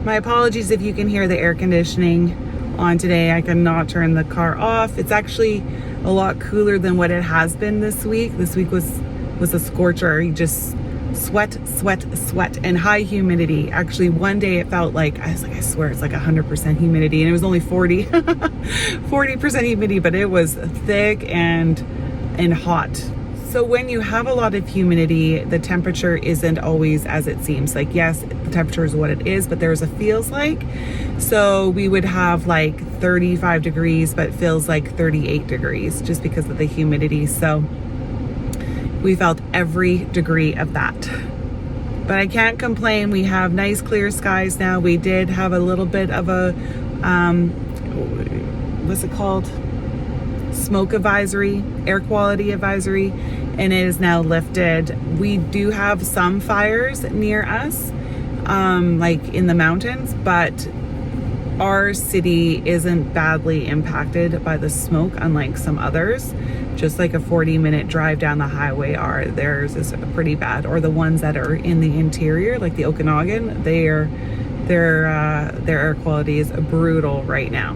My apologies if you can hear the air conditioning on today. I cannot turn the car off. It's actually a lot cooler than what it has been this week. This week was a scorcher. You just sweat, and high humidity. Actually, one day it felt like, I swear it's like 100% humidity, and it was only 40% humidity, but it was thick and hot. So when you have a lot of humidity, the temperature isn't always as it seems. Like, yes, the temperature is what it is, but there's a feels like. So we would have like 35 degrees, but it feels like 38 degrees just because of the humidity. So we felt every degree of that. But I can't complain. We have nice clear skies now. We did have a little bit of a, what's it called? Smoke advisory, air quality advisory, and it is now lifted. We do have some fires near us, like in the mountains, but our city isn't badly impacted by the smoke, unlike some others. Just like a 40-minute drive down the highway are. Theirs is pretty bad. Or the ones that are in the interior, like the Okanagan, their air quality is brutal right now.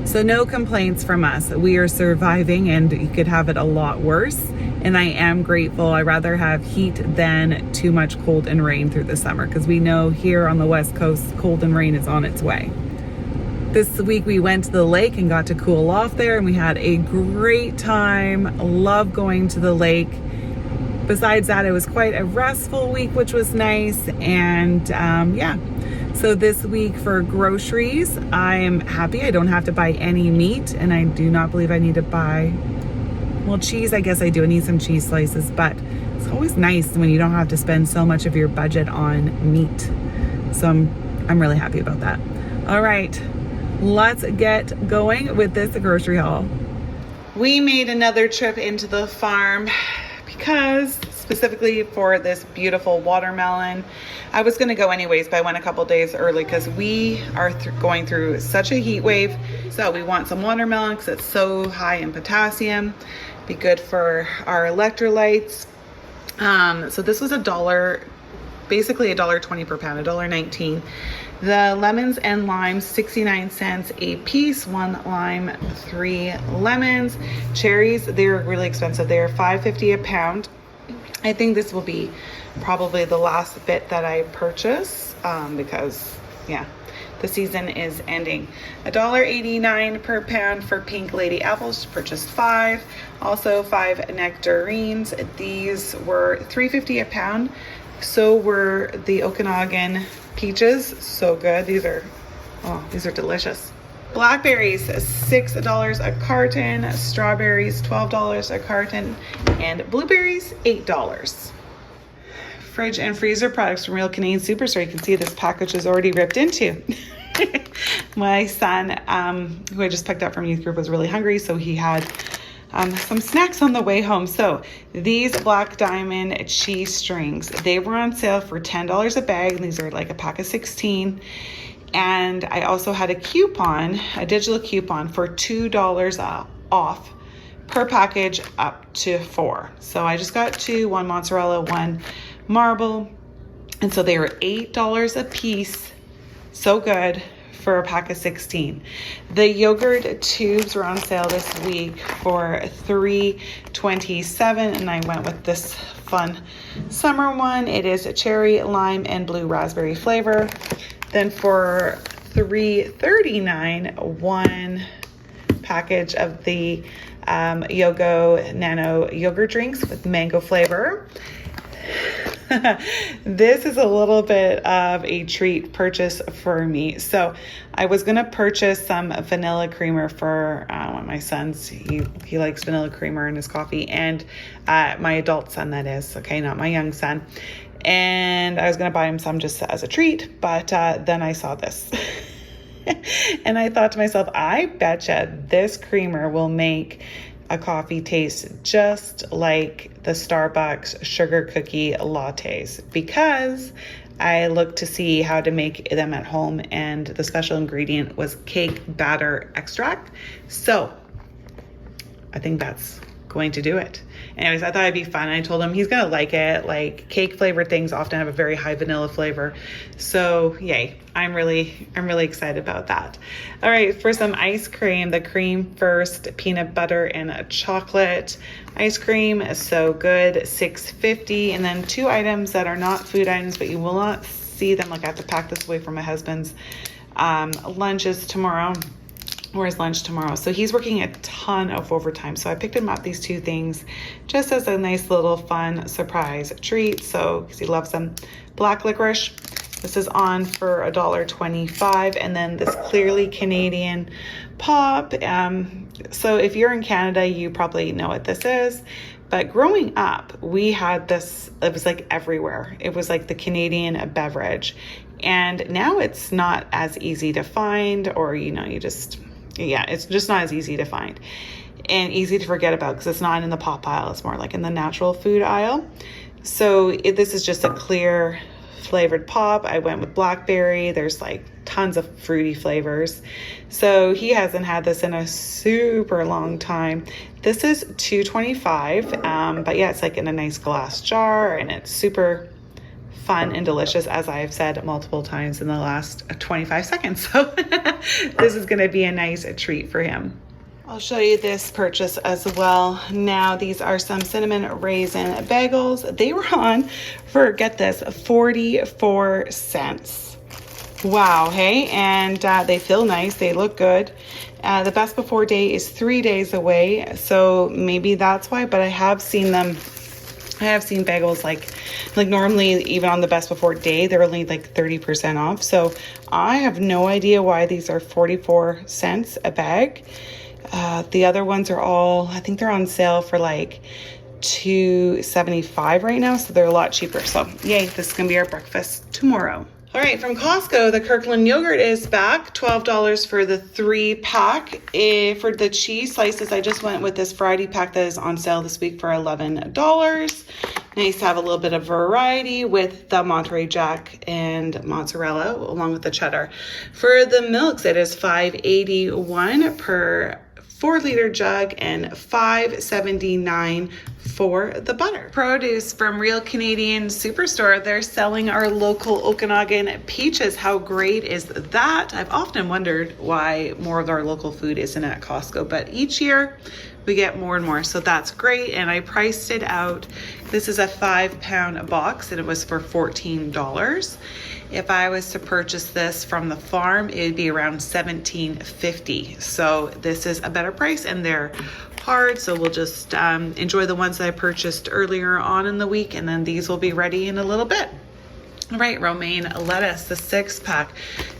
So no complaints from us. We are surviving, and you could have it a lot worse. And I am grateful. I'd rather have heat than too much cold and rain through the summer, because we know here on the West Coast, cold and rain is on its way. This week we went to the lake and got to cool off there, and we had a great time. Love going to the lake. Besides that, it was quite a restful week, which was nice. And yeah. So this week for groceries, I am happy I don't have to buy any meat, and I do not believe I need to buy, well, cheese, I guess I do. I need some cheese slices, but it's always nice when you don't have to spend so much of your budget on meat. So I'm really happy about that. All right, let's get going with this grocery haul. We made another trip into the farm because specifically for this beautiful watermelon. I was going to go anyways, but I went a couple days early because we are going through such a heat wave. So we want some watermelon because it's so high in potassium. Be good for our electrolytes. So this was $1, basically $1.20 per pound, $1.19. The lemons and limes, 69 cents a piece, 1 lime, 3 lemons. Cherries, they're really expensive. They're $5.50 a pound. I think this will be probably the last bit that I purchase because, yeah, the season is ending. $1.89 per pound for pink lady apples. Purchased 5. Also 5 nectarines. These were $3.50 a pound. So were the Okanagan peaches. So good. These are delicious. Blackberries, $6 a carton. Strawberries, $12 a carton. And blueberries, $8. Fridge and freezer products from Real Canadian Superstore. You can see this package is already ripped into. My son, who I just picked up from youth group, was really hungry, so he had some snacks on the way home. So these Black Diamond cheese strings, they were on sale for $10 a bag, and these are like a pack of 16. And I also had a coupon, a digital coupon for $2 off per package up to 4. So I just got 2, 1 mozzarella, 1 marble. And so they were $8 a piece. So good for a pack of 16. The yogurt tubes were on sale this week for $3.27, and I went with this fun summer one. It is a cherry, lime, and blue raspberry flavor. Then for $3.39, 1 package of the Yogo Nano yogurt drinks with mango flavor. This is a little bit of a treat purchase for me. So I was going to purchase some vanilla creamer for one of my sons. He likes vanilla creamer in his coffee, and my adult son, that is, okay, not my young son. And I was going to buy him some just as a treat, but then I saw this. And I thought to myself, I betcha this creamer will make a coffee taste just like the Starbucks sugar cookie lattes, because I looked to see how to make them at home, and the special ingredient was cake batter extract. So I think that's going to do it. Anyways, I thought it'd be fun. I told him he's gonna like it. Like cake flavored things often have a very high vanilla flavor. So yay, I'm really excited about that. All right, for some ice cream, the cream first, peanut butter and chocolate ice cream is so good, $6.50. And then 2 items that are not food items, but you will not see them. Like I have to pack this away for my husband's lunches tomorrow. Or his lunch tomorrow. So he's working a ton of overtime. So I picked him up these 2 things just as a nice little fun surprise treat. So, because he loves them. Black licorice. This is on for $1.25. And then this clearly Canadian pop. So if you're in Canada, you probably know what this is. But growing up, we had this, it was like everywhere. It was like the Canadian beverage. And now it's not as easy to find, or, you know, it's just not as easy to find and easy to forget about because it's not in the pop aisle. It's more like in the natural food aisle. So this is just a clear flavored pop. I went with blackberry. There's like tons of fruity flavors. So he hasn't had this in a super long time. This is $2.25. But yeah, it's like in a nice glass jar and it's super fun and delicious, as I have said multiple times in the last 25 seconds. So this is going to be a nice treat for him. I'll show you this purchase as well. Now, these are some cinnamon raisin bagels. They were on for, get this, 44 cents. Wow, hey, and they feel nice. They look good. The best before date is 3 days away, so maybe that's why, but I have seen them. I have seen bagels like normally even on the best before day, they're only like 30% off. So I have no idea why these are 44 cents a bag. The other ones are all, I think they're on sale for like $2.75 right now. So they're a lot cheaper. So yay, this is gonna be our breakfast tomorrow. All right, from Costco, the Kirkland yogurt is back, $12 for the 3-pack. For the cheese slices, I just went with this variety pack that is on sale this week for $11. Nice to have a little bit of variety with the Monterey Jack and mozzarella along with the cheddar. For the milks, it is $5.81 per 4-liter jug and $5.79 for the butter. Produce from Real Canadian Superstore. They're selling our local Okanagan peaches. How great is that? I've often wondered why more of our local food isn't at Costco, but each year we get more and more, so that's great. And I priced it out. This is a 5-pound box and it was for $14. If I was to purchase this from the farm, it would be around $17.50. So this is a better price and they're hard. So we'll just enjoy the ones that I purchased earlier on in the week, and then these will be ready in a little bit. All right, romaine lettuce, the 6-pack,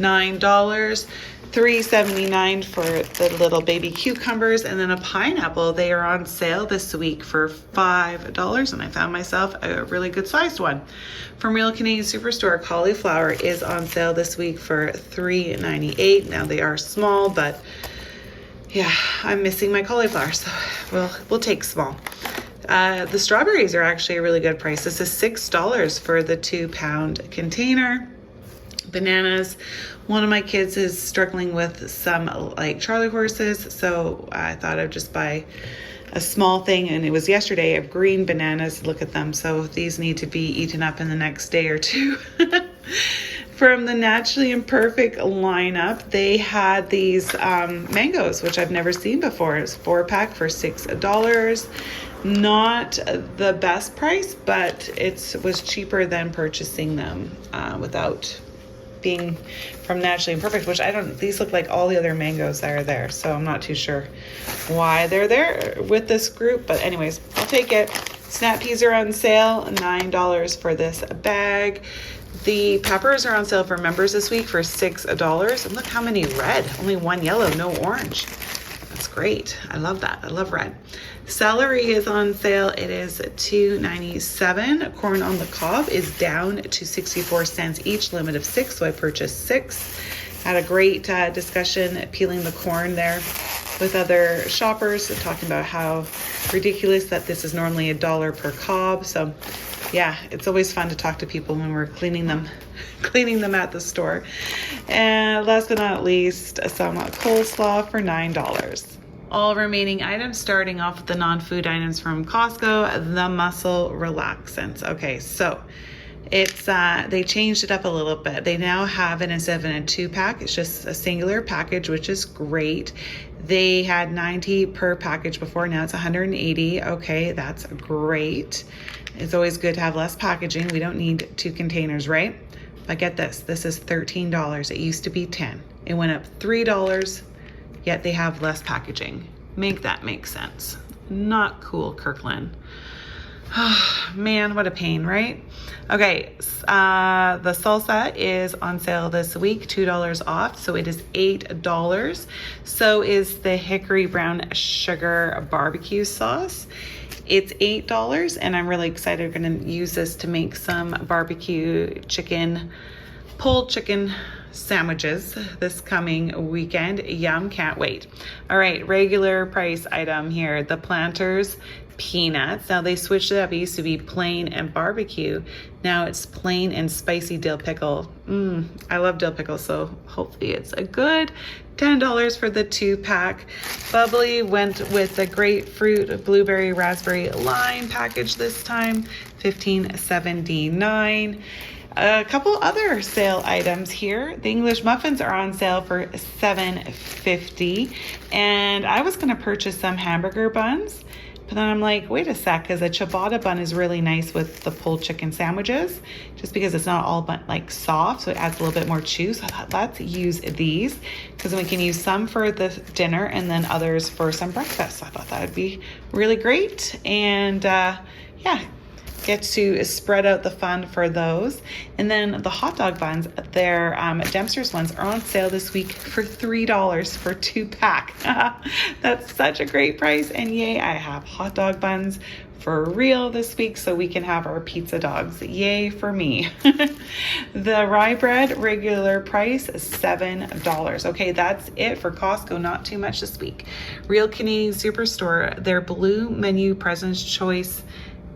$9. $3.79 for the little baby cucumbers, and then a pineapple. They are on sale this week for $5, and I found myself a really good sized one. From Real Canadian Superstore, cauliflower is on sale this week for $3.98. Now they are small, but yeah, I'm missing my cauliflower, so we'll take small. The strawberries are actually a really good price. This is $6 for the 2-pound container. Bananas. One of my kids is struggling with some like Charlie horses, so I thought I'd just buy a small thing, and it was yesterday of green bananas. Look at them. So these need to be eaten up in the next day or two. From the Naturally Imperfect lineup, they had these mangoes, which I've never seen before. It's 4-pack for $6. Not the best price, but it was cheaper than purchasing them without being from Naturally Imperfect, which these look like all the other mangoes that are there, so I'm not too sure why they're there with this group, but anyways, I'll take it. Snap peas are on sale, $9 for this bag. The peppers are on sale for members this week for $6, and look how many red, only one yellow, no orange. That's great. I love that. I love red. Celery is on sale. It is $2.97. Corn on the cob is down to 64 cents each, limit of 6, so I purchased 6. Had a great discussion peeling the corn there with other shoppers, talking about how ridiculous that this is normally $1 per cob. So yeah, it's always fun to talk to people when we're cleaning them at the store. And last but not least, some coleslaw for $9. all remaining items, starting off with the non-food items from Costco, the muscle relaxants. Okay, so it's they changed it up a little bit. They now have it instead of in a 2-pack, it's just a singular package, which is great. They had 90 per package before, now it's 180. Okay, that's great. It's always good to have less packaging. We don't need 2 containers, right? But get this is $13. It used to be $10. It went up $3, yet they have less packaging. Make that make sense. Not cool, Kirkland. Man, what a pain, right? Okay, the salsa is on sale this week, $2 off, so it is $8. So is the hickory brown sugar barbecue sauce. It's $8, and I'm really excited. We're gonna use this to make some barbecue chicken, pulled chicken sandwiches this coming weekend. Yum, can't wait. All right, regular price item here, the Planters peanuts. Now they switched it up. It used to be plain and barbecue. Now it's plain and spicy dill pickle. I love dill pickle, so hopefully it's a good $10 for the 2-pack. Bubbly went with the grapefruit, blueberry, raspberry, lime package this time, $15.79. A couple other sale items here. The English muffins are on sale for $7.50, and I was going to purchase some hamburger buns, but then I'm like, wait a sec, because a ciabatta bun is really nice with the pulled chicken sandwiches, just because it's not all like soft, so it adds a little bit more chew. So I thought, let's use these, because we can use some for the dinner and then others for some breakfast. So I thought that would be really great, and yeah, get to spread out the fun for those. And then the hot dog buns, their Dempster's ones, are on sale this week for $3 for 2-pack. That's such a great price, and yay, I have hot dog buns for real this week, so we can have our pizza dogs. Yay for me. The rye bread, regular price, $7. Okay, that's it for Costco. Not too much this week. Real Canadian Superstore, their blue menu President's Choice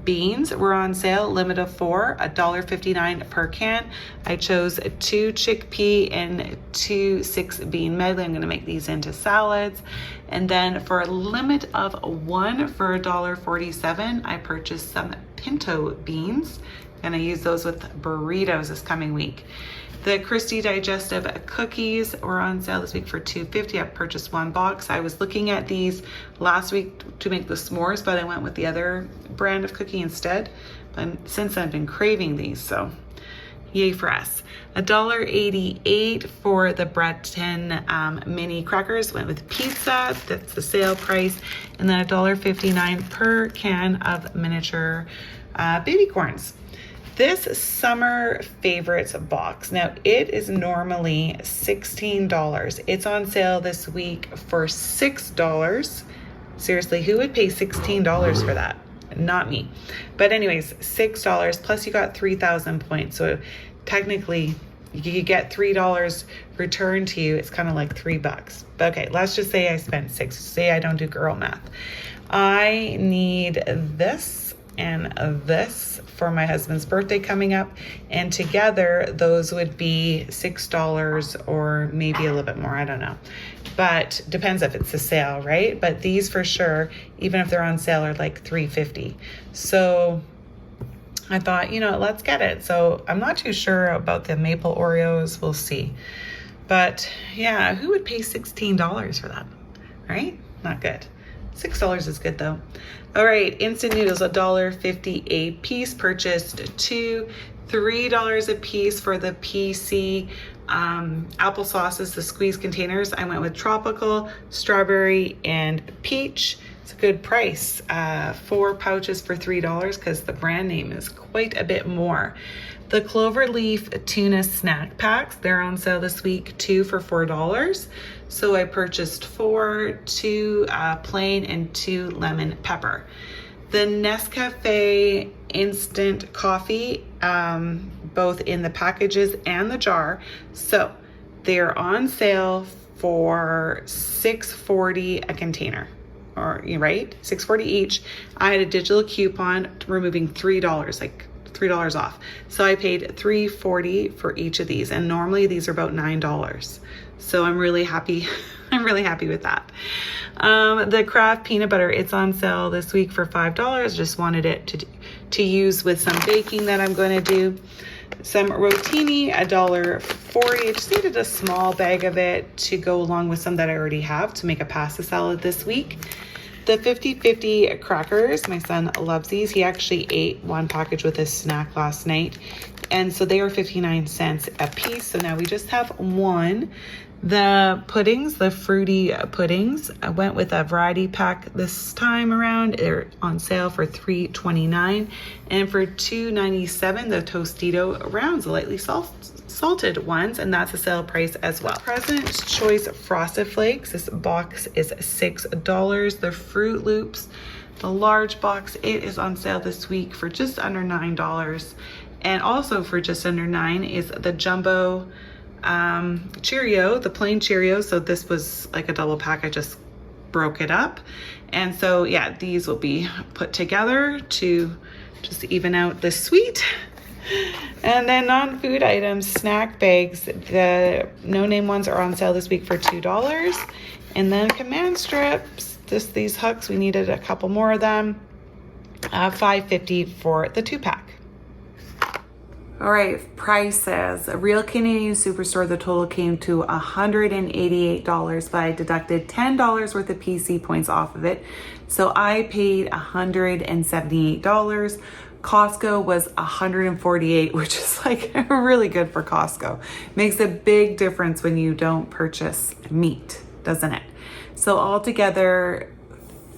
beans were on sale, limit of 4, $1.59 per can. I chose 2 chickpea and 2 6-bean medley. I'm gonna make these into salads. And then for a limit of 1 for $1.47, I purchased some pinto beans. Gonna use those with burritos this coming week. The Christie Digestive cookies were on sale this week for $2.50. I purchased 1 box. I was looking at these last week to make the s'mores, but I went with the other brand of cookie instead. But since I've been craving these, so yay for us. $1.88 for the Breton mini crackers. Went with pizza. That's the sale price. And then $1.59 per can of miniature baby corns. This summer favorites box, now it is normally $16. It's on sale this week for $6. Seriously, who would pay $16 for that? Not me. But anyways, $6, plus you got 3,000 points. So technically you get $3 returned to you. It's kind of like $3. But okay, let's just say I spent 6. Say I don't do girl math. I need this and this for my husband's birthday coming up, and together those would be $6 or maybe a little bit more, I don't know, but depends if it's a sale, right? But these for sure, even if they're on sale, are like $3.50. So I thought, you know, let's get it. So I'm not too sure about the maple Oreos, we'll see. But yeah, who would pay $16 for that, right? Not good. $6 is good though. All right, instant noodles, $1.50 a piece. Purchased 2, $3 a piece for the PC apple sauces, the squeeze containers. I went with tropical, strawberry, and peach. It's a good price. 4 pouches for $3 because the brand name is quite a bit more. The clover leaf tuna snack packs, they're on sale this week, 2 for $4. So I purchased 4, 2 plain and 2 lemon pepper. The Nescafe instant coffee, both in the packages and the jar. So they're on sale for $6.40 a container. Or right, $6.40 each. I had a digital coupon removing $3, like $3 off. So I paid $3.40 for each of these, and normally these are about $9. So I'm really happy. I'm really happy with that. The Kraft peanut butter, it's on sale this week for $5. Just wanted it to use with some baking that I'm going to do. Some rotini, $1.40. I just needed a small bag of it to go along with some that I already have to make a pasta salad this week. The 50/50 crackers, my son loves these. He actually ate one package with his snack last night. And so they are 59 cents a piece. So now we just have one. The puddings, the fruity puddings, I went with a variety pack this time around. They're on sale for $3.29, and for $2.97 the Tostito rounds, the lightly salted ones, and that's a sale price as well. President's Choice Frosted Flakes, this box is $6. The Fruit Loops, the large box, it is on sale this week for just under $9. And also for just under $9 is the jumbo Cheerio, the plain Cheerio. So this was like a double pack. I just broke it up. And so yeah, these will be put together to just even out the sweet. And then non-food items, snack bags, the no-name ones are on sale this week for $2. And then command strips, just these hooks, we needed a couple more of them, $5.50 for the 2-pack. All right, prices. A real Canadian Superstore, the total came to $188, but I deducted $10 worth of PC points off of it. So I paid $178. Costco was $148, which is like really good for Costco. Makes a big difference when you don't purchase meat, doesn't it? So altogether,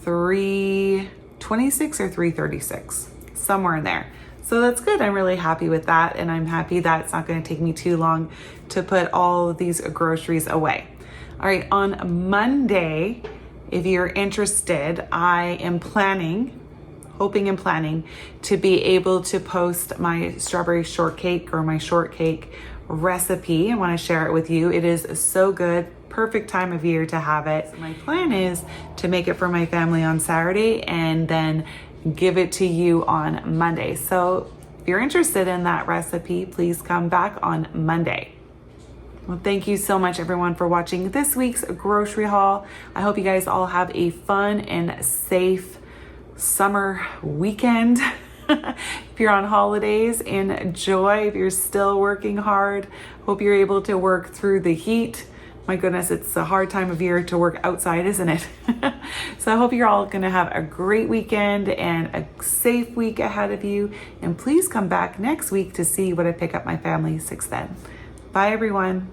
$326 or $336, somewhere in there. So that's good. I'm really happy with that. And I'm happy that it's not going to take me too long to put all of these groceries away. All right, on Monday, if you're interested, I am hoping and planning to be able to post my strawberry shortcake or my shortcake recipe. I want to share it with you. It is so good. Perfect time of year to have it. My plan is to make it for my family on Saturday and then give it to you on Monday. So if you're interested in that recipe, please come back on Monday. Well, thank you so much everyone for watching this week's grocery haul. I hope you guys all have a fun and safe summer weekend. If you're on holidays, enjoy. If you're still working hard, hope you're able to work through the heat. My goodness, it's a hard time of year to work outside, isn't it? So I hope you're all gonna have a great weekend and a safe week ahead of you. And please come back next week to see what I pick up my family 6 then. Bye everyone.